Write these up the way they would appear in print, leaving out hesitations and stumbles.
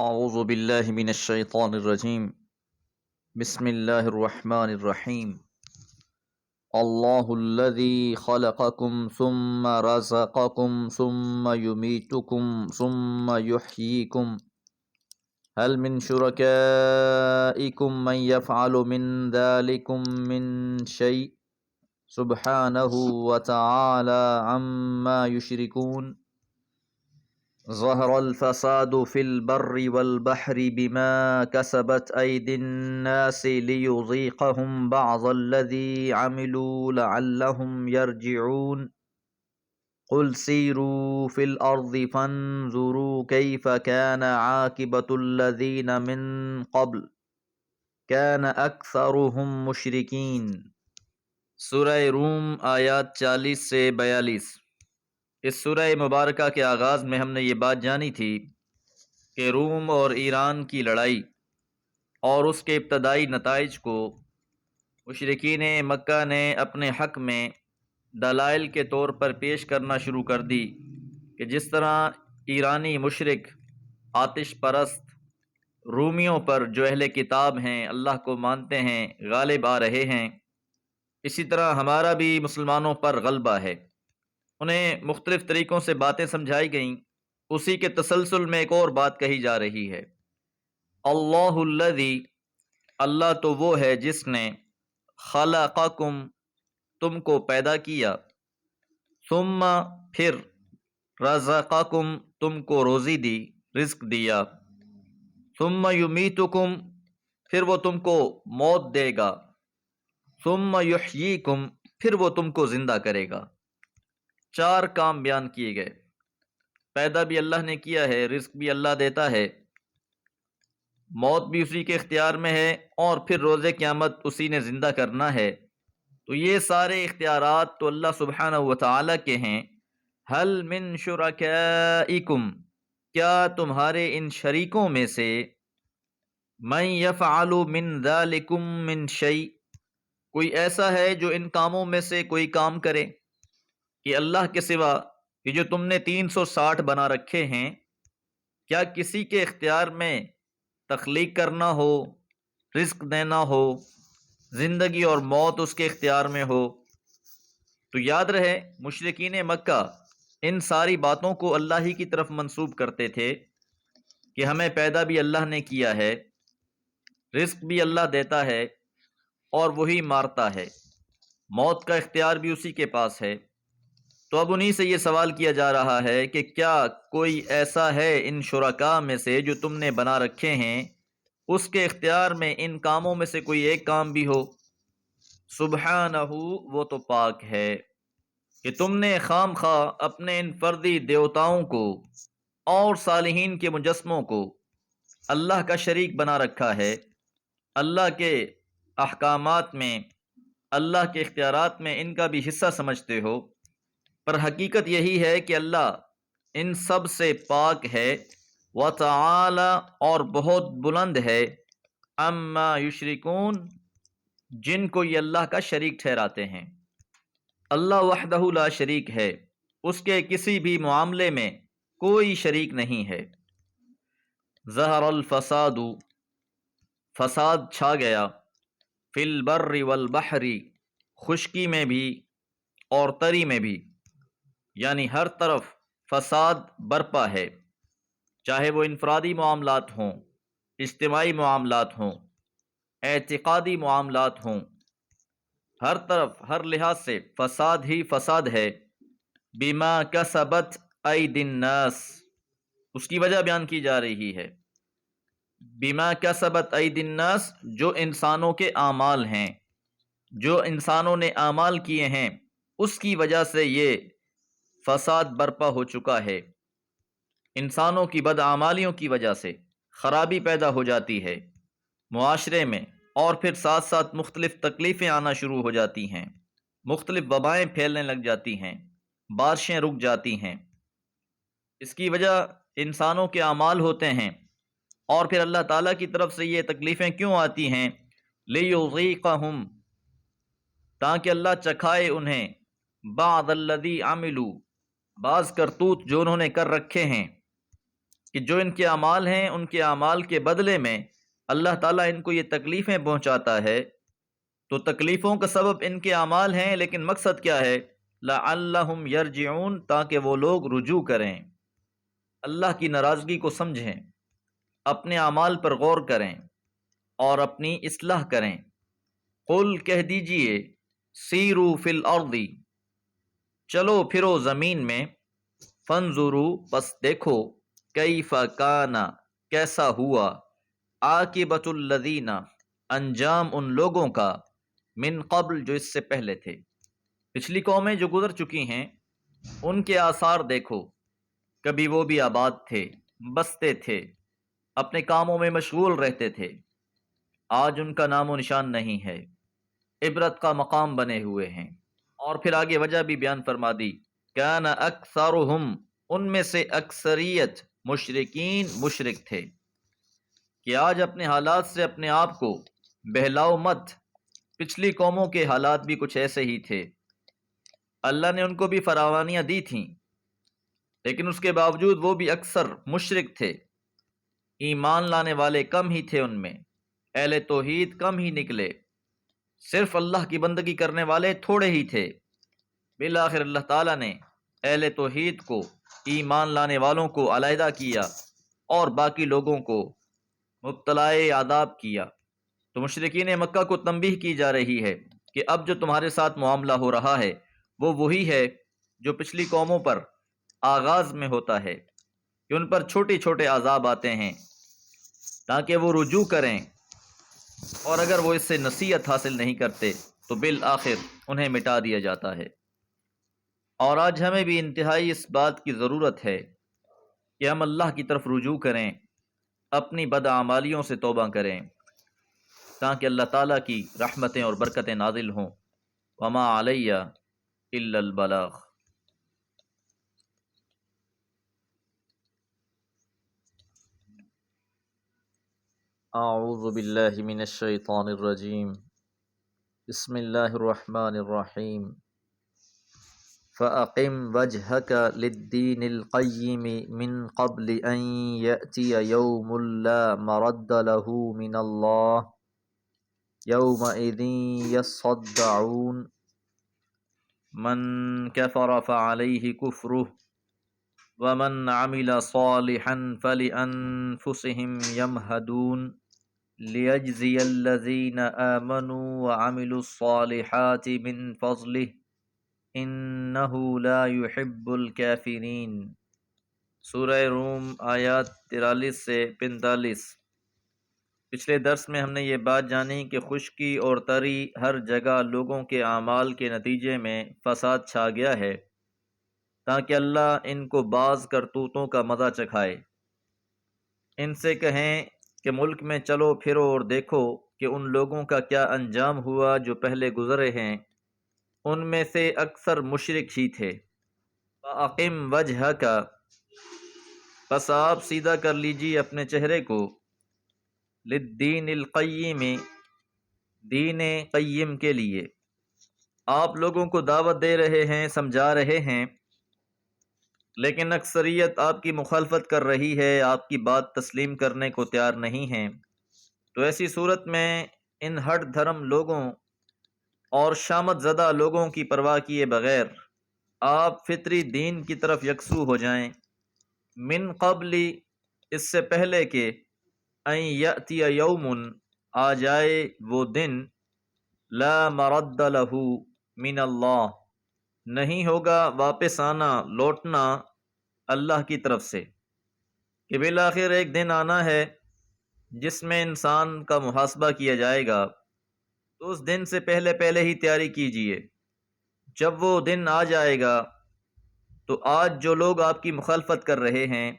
اعوذ باللہ من الشیطان الرجیم بسم اللہ الرحمن الرحیم اللہ الذی خلقکم ثم رزقکم ثم یمیتکم ثم یحییکم هل من شرکائکم من یفعل من ذلکم من شیء سبحانہ وتعالی عما یشرکون ظهر الفساد في البر والبحر بما كسبت أيدي الناس ليذيقهم بعض الذي عملوا لعلهم يرجعون قل سيروا في الأرض فانظروا كيف كان عاقبة الذين من قبل كان أكثرهم مشركين۔ سورہ روم آیات 40 سے 42۔ اس سورہ مبارکہ کے آغاز میں ہم نے یہ بات جانی تھی کہ روم اور ایران کی لڑائی اور اس کے ابتدائی نتائج کو مشرکین مکہ نے اپنے حق میں دلائل کے طور پر پیش کرنا شروع کر دی کہ جس طرح ایرانی مشرک آتش پرست رومیوں پر جو اہل کتاب ہیں، اللہ کو مانتے ہیں، غالب آ رہے ہیں، اسی طرح ہمارا بھی مسلمانوں پر غلبہ ہے۔ انہیں مختلف طریقوں سے باتیں سمجھائی گئیں۔ اسی کے تسلسل میں ایک اور بات کہی جا رہی ہے، اللہ الذی، اللہ تو وہ ہے جس نے خلقکم، تم کو پیدا کیا، ثم، پھر، رزقکم، تم کو روزی دی، رزق دیا، ثم یمیتکم، پھر وہ تم کو موت دے گا، ثم یحییکم، پھر وہ تم کو زندہ کرے گا۔ 4 کام بیان کیے گئے۔ پیدا بھی اللہ نے کیا ہے، رزق بھی اللہ دیتا ہے، موت بھی اسی کے اختیار میں ہے، اور پھر روز قیامت اسی نے زندہ کرنا ہے۔ تو یہ سارے اختیارات تو اللہ سبحانہ وتعالی کے ہیں۔ حل من شرکائکم، کیا تمہارے ان شریکوں میں سے من یفعل من ذالکم من شیء، کوئی ایسا ہے جو ان کاموں میں سے کوئی کام کرے؟ کہ اللہ کے سوا یہ جو تم نے 360 بنا رکھے ہیں، کیا کسی کے اختیار میں تخلیق کرنا ہو، رزق دینا ہو، زندگی اور موت اس کے اختیار میں ہو؟ تو یاد رہے، مشرکین مکہ ان ساری باتوں کو اللہ ہی کی طرف منسوب کرتے تھے کہ ہمیں پیدا بھی اللہ نے کیا ہے، رزق بھی اللہ دیتا ہے، اور وہی مارتا ہے، موت کا اختیار بھی اسی کے پاس ہے۔ تو اب انہی سے یہ سوال کیا جا رہا ہے کہ کیا کوئی ایسا ہے ان شرکاء میں سے جو تم نے بنا رکھے ہیں، اس کے اختیار میں ان کاموں میں سے کوئی ایک کام بھی ہو؟ سبحانہ، وہ تو پاک ہے کہ تم نے خام خواہ اپنے ان فردی دیوتاؤں کو اور صالحین کے مجسموں کو اللہ کا شریک بنا رکھا ہے۔ اللہ کے احکامات میں، اللہ کے اختیارات میں ان کا بھی حصہ سمجھتے ہو، پر حقیقت یہی ہے کہ اللہ ان سب سے پاک ہے، وتعالی، اور بہت بلند ہے، عما یشرکون، جن کو یہ اللہ کا شریک ٹھہراتے ہیں۔ اللہ وحدہ لا شریک ہے، اس کے کسی بھی معاملے میں کوئی شریک نہیں ہے۔ ظہر الفساد، فساد چھا گیا، فی البر والبحر، خشکی میں بھی اور تری میں بھی، یعنی ہر طرف فساد برپا ہے، چاہے وہ انفرادی معاملات ہوں، اجتماعی معاملات ہوں، اعتقادی معاملات ہوں، ہر طرف ہر لحاظ سے فساد ہی فساد ہے۔ بما کسبت ایدی الناس، اس کی وجہ بیان کی جا رہی ہے۔ بما کسبت ایدی الناس، جو انسانوں کے اعمال ہیں، جو انسانوں نے اعمال کیے ہیں، اس کی وجہ سے یہ فساد برپا ہو چکا ہے۔ انسانوں کی بدعمالیوں کی وجہ سے خرابی پیدا ہو جاتی ہے معاشرے میں، اور پھر ساتھ ساتھ مختلف تکلیفیں آنا شروع ہو جاتی ہیں، مختلف وبائیں پھیلنے لگ جاتی ہیں، بارشیں رک جاتی ہیں۔ اس کی وجہ انسانوں کے اعمال ہوتے ہیں، اور پھر اللہ تعالیٰ کی طرف سے یہ تکلیفیں کیوں آتی ہیں؟ لیذیقہم، تاکہ اللہ چکھائے انہیں، بعض الذی عملوا، بعض کرتوت جو انہوں نے کر رکھے ہیں، کہ جو ان کے اعمال ہیں ان کے اعمال کے بدلے میں اللہ تعالیٰ ان کو یہ تکلیفیں پہنچاتا ہے، تو تکلیفوں کا سبب ان کے اعمال ہیں، لیکن مقصد کیا ہے؟ لعلہم یرجعون، تاکہ وہ لوگ رجوع کریں، اللہ کی ناراضگی کو سمجھیں، اپنے اعمال پر غور کریں اور اپنی اصلاح کریں۔ قل کہہ دیجئے، سیرو فی الارض، چلو پھرو زمین میں، فانظروا، پس دیکھو، کیف کان، کیسا ہوا، عاقبۃ الذین، انجام ان لوگوں کا، من قبل، جو اس سے پہلے تھے، پچھلی قومیں جو گزر چکی ہیں ان کے آثار دیکھو۔ کبھی وہ بھی آباد تھے، بستے تھے، اپنے کاموں میں مشغول رہتے تھے، آج ان کا نام و نشان نہیں ہے، عبرت کا مقام بنے ہوئے ہیں۔ اور پھر آگے وجہ بھی بیان فرما دی، کان اکثرہم، ان میں سے اکثریت، مشرکین، مشرک تھے، کہ آج اپنے حالات سے اپنے آپ کو بہلاؤ مت، پچھلی قوموں کے حالات بھی کچھ ایسے ہی تھے، اللہ نے ان کو بھی فراوانیاں دی تھیں، لیکن اس کے باوجود وہ بھی اکثر مشرک تھے، ایمان لانے والے کم ہی تھے، ان میں اہل توحید کم ہی نکلے، صرف اللہ کی بندگی کرنے والے تھوڑے ہی تھے۔ بالآخر اللہ تعالیٰ نے اہل توحید کو، ایمان لانے والوں کو علیحدہ کیا اور باقی لوگوں کو مبتلائے عذاب کیا۔ تو مشرکین مکہ کو تنبیہ کی جا رہی ہے کہ اب جو تمہارے ساتھ معاملہ ہو رہا ہے وہ وہی ہے جو پچھلی قوموں پر آغاز میں ہوتا ہے، کہ ان پر چھوٹے چھوٹے عذاب آتے ہیں تاکہ وہ رجوع کریں، اور اگر وہ اس سے نصیحت حاصل نہیں کرتے تو بالآخر انہیں مٹا دیا جاتا ہے۔ اور آج ہمیں بھی انتہائی اس بات کی ضرورت ہے کہ ہم اللہ کی طرف رجوع کریں، اپنی بدعمالیوں سے توبہ کریں، تاکہ اللہ تعالیٰ کی رحمتیں اور برکتیں نازل ہوں۔ وما علیہ الا البلاغ۔ اعوذ باللہ من الشیطان الرجیم، بسم اللہ الرحمن الرحیم۔ فَأَقِمْ وَجْهَكَ لِلدِّينِ الْقَيِّمِ مِنْ قَبْلِ أَنْ يَأْتِيَ يَوْمٌ لَا مَرَدَّ لَهُ مِنَ اللَّهِ يَوْمَئِذٍ يَصَّدَّعُونَ مَنْ كَفَرَ فَعَلَيْهِ كُفْرُهُ وَمَنْ عَمِلَ صَالِحًا فَلِأَنفُسِهِمْ يَمْهَدُونَ لِيَجْزِيَ الَّذِينَ آمَنُوا وَعَمِلُوا الصَّالِحَاتِ مِنْ فَضْلِهِ انہ لا یحب الکافرین۔ سورہ روم، آیات 43 سے 45۔ پچھلے درس میں ہم نے یہ بات جانی کہ خشکی اور تری ہر جگہ لوگوں کے اعمال کے نتیجے میں فساد چھا گیا ہے، تاکہ اللہ ان کو بعض کرتوتوں کا مزہ چکھائے۔ ان سے کہیں کہ ملک میں چلو پھرو اور دیکھو کہ ان لوگوں کا کیا انجام ہوا جو پہلے گزرے ہیں، ان میں سے اکثر مشرک ہی تھے۔ فَأَقِمْ وَجْهَكَ، پس آپ سیدھا کر لیجیے اپنے چہرے کو، لِلدِّينِ الْقَيِّمِ، دین قیم کے لیے۔ آپ لوگوں کو دعوت دے رہے ہیں، سمجھا رہے ہیں، لیکن اکثریت آپ کی مخالفت کر رہی ہے، آپ کی بات تسلیم کرنے کو تیار نہیں ہیں۔ تو ایسی صورت میں ان ہٹ دھرم لوگوں اور شامت زدہ لوگوں کی پرواہ کیے بغیر آپ فطری دین کی طرف یکسو ہو جائیں، من قبل، اس سے پہلے کہ ان یأتی یوم، آ جائے وہ دن، لا مرد لہ من اللہ، نہیں ہوگا واپس آنا، لوٹنا اللہ کی طرف سے، کہ بالآخر ایک دن آنا ہے جس میں انسان کا محاسبہ کیا جائے گا۔ تو اس دن سے پہلے پہلے ہی تیاری کیجیے، جب وہ دن آ جائے گا تو آج جو لوگ آپ کی مخالفت کر رہے ہیں،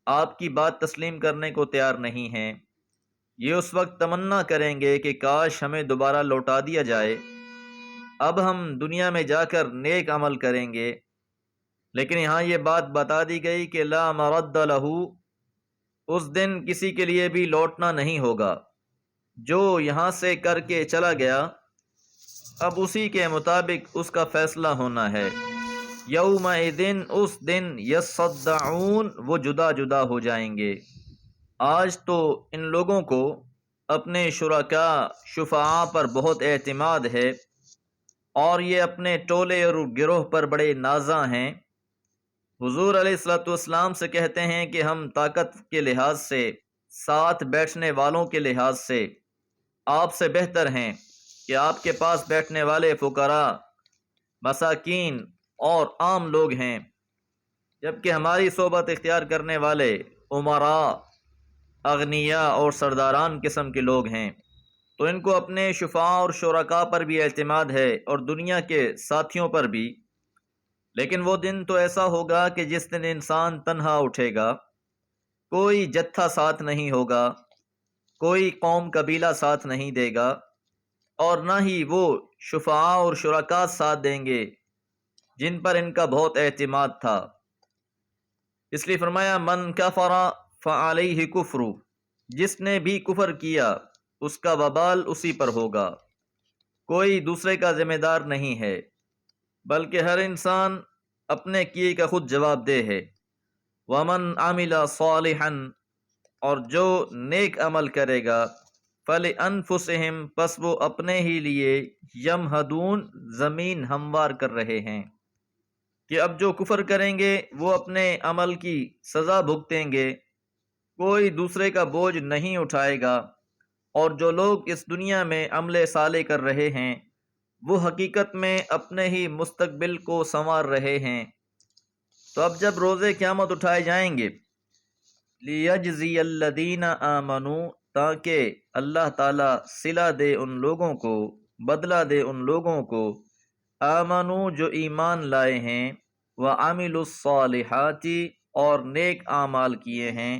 آپ کی بات تسلیم کرنے کو تیار نہیں ہیں، یہ اس وقت تمنا کریں گے کہ کاش ہمیں دوبارہ لوٹا دیا جائے، اب ہم دنیا میں جا کر نیک عمل کریں گے۔ لیکن یہاں یہ بات بتا دی گئی کہ لا مرد لہ، اس دن کسی کے لیے بھی لوٹنا نہیں ہوگا، جو یہاں سے کر کے چلا گیا اب اسی کے مطابق اس کا فیصلہ ہونا ہے۔ یومئذ اس دن یصدعون وہ جدا جدا ہو جائیں گے۔ آج تو ان لوگوں کو اپنے شرکاء شفعاء پر بہت اعتماد ہے اور یہ اپنے ٹولے اور گروہ پر بڑے نازاں ہیں۔ حضور علیہ الصلوۃ والسلام سے کہتے ہیں کہ ہم طاقت کے لحاظ سے، ساتھ بیٹھنے والوں کے لحاظ سے آپ سے بہتر ہیں کہ آپ کے پاس بیٹھنے والے فقراء، مساکین اور عام لوگ ہیں، جبکہ ہماری صحبت اختیار کرنے والے امراء، اغنیاء اور سرداران قسم کے لوگ ہیں۔ تو ان کو اپنے شفعاء اور شرکاء پر بھی اعتماد ہے اور دنیا کے ساتھیوں پر بھی، لیکن وہ دن تو ایسا ہوگا کہ جس دن انسان تنہا اٹھے گا، کوئی جتھا ساتھ نہیں ہوگا، کوئی قوم قبیلہ ساتھ نہیں دے گا، اور نہ ہی وہ شفعاء اور شرکاء ساتھ دیں گے جن پر ان کا بہت اعتماد تھا۔ اس لیے فرمایا من کفر فعلیہ کفر، جس نے بھی کفر کیا اس کا وبال اسی پر ہوگا، کوئی دوسرے کا ذمہ دار نہیں ہے، بلکہ ہر انسان اپنے کیے کا خود جواب دہ ہے۔ ومن عمل صالحا، اور جو نیک عمل کرے گا، فلانفسہم، پس وہ اپنے ہی لیے، یمہدون، زمین ہموار کر رہے ہیں، کہ اب جو کفر کریں گے وہ اپنے عمل کی سزا بھگتیں گے، کوئی دوسرے کا بوجھ نہیں اٹھائے گا، اور جو لوگ اس دنیا میں عمل صالح کر رہے ہیں وہ حقیقت میں اپنے ہی مستقبل کو سنوار رہے ہیں۔ تو اب جب روز قیامت اٹھائے جائیں گے، لیجزی الذین آمنوا، تاکہ اللہ تعالیٰ صلہ دے ان لوگوں کو، بدلہ دے ان لوگوں کو، آمنوا جو ایمان لائے ہیں، وعملوا الصالحات اور نیک اعمال کیے ہیں،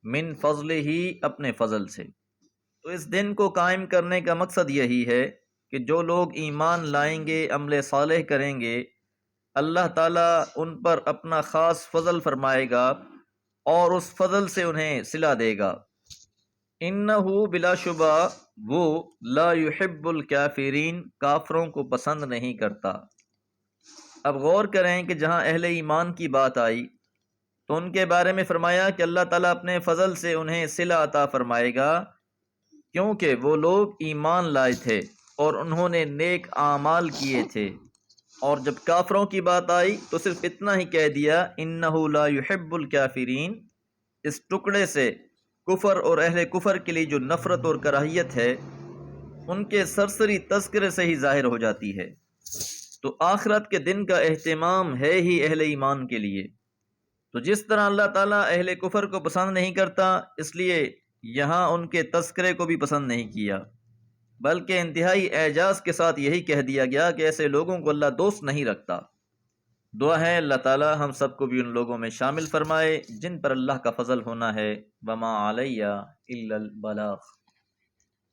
من فضلہ اپنے فضل سے۔ تو اس دن کو قائم کرنے کا مقصد یہی ہے کہ جو لوگ ایمان لائیں گے، عمل صالح کریں گے، اللہ تعالیٰ ان پر اپنا خاص فضل فرمائے گا اور اس فضل سے انہیں صلہ دے گا۔ انہو، بلا شبہ وہ، لا یحب الکافرین، کافروں کو پسند نہیں کرتا۔ اب غور کریں کہ جہاں اہل ایمان کی بات آئی تو ان کے بارے میں فرمایا کہ اللہ تعالیٰ اپنے فضل سے انہیں صلہ عطا فرمائے گا، کیونکہ وہ لوگ ایمان لائے تھے اور انہوں نے نیک اعمال کیے تھے۔ اور جب کافروں کی بات آئی تو صرف اتنا ہی کہہ دیا انہو لا یحب الکافرین۔ اس ٹکڑے سے کفر اور اہل کفر کے لیے جو نفرت اور کراہیت ہے ان کے سرسری تذکرے سے ہی ظاہر ہو جاتی ہے۔ تو آخرت کے دن کا اہتمام ہے ہی اہل ایمان کے لیے۔ تو جس طرح اللہ تعالیٰ اہل کفر کو پسند نہیں کرتا، اس لیے یہاں ان کے تذکرے کو بھی پسند نہیں کیا، بلکہ انتہائی اعجاز کے ساتھ یہی کہہ دیا گیا کہ ایسے لوگوں کو اللہ دوست نہیں رکھتا۔ دعا ہے اللہ تعالیٰ ہم سب کو بھی ان لوگوں میں شامل فرمائے جن پر اللہ کا فضل ہونا ہے۔ وما علیہ الا البلاغ۔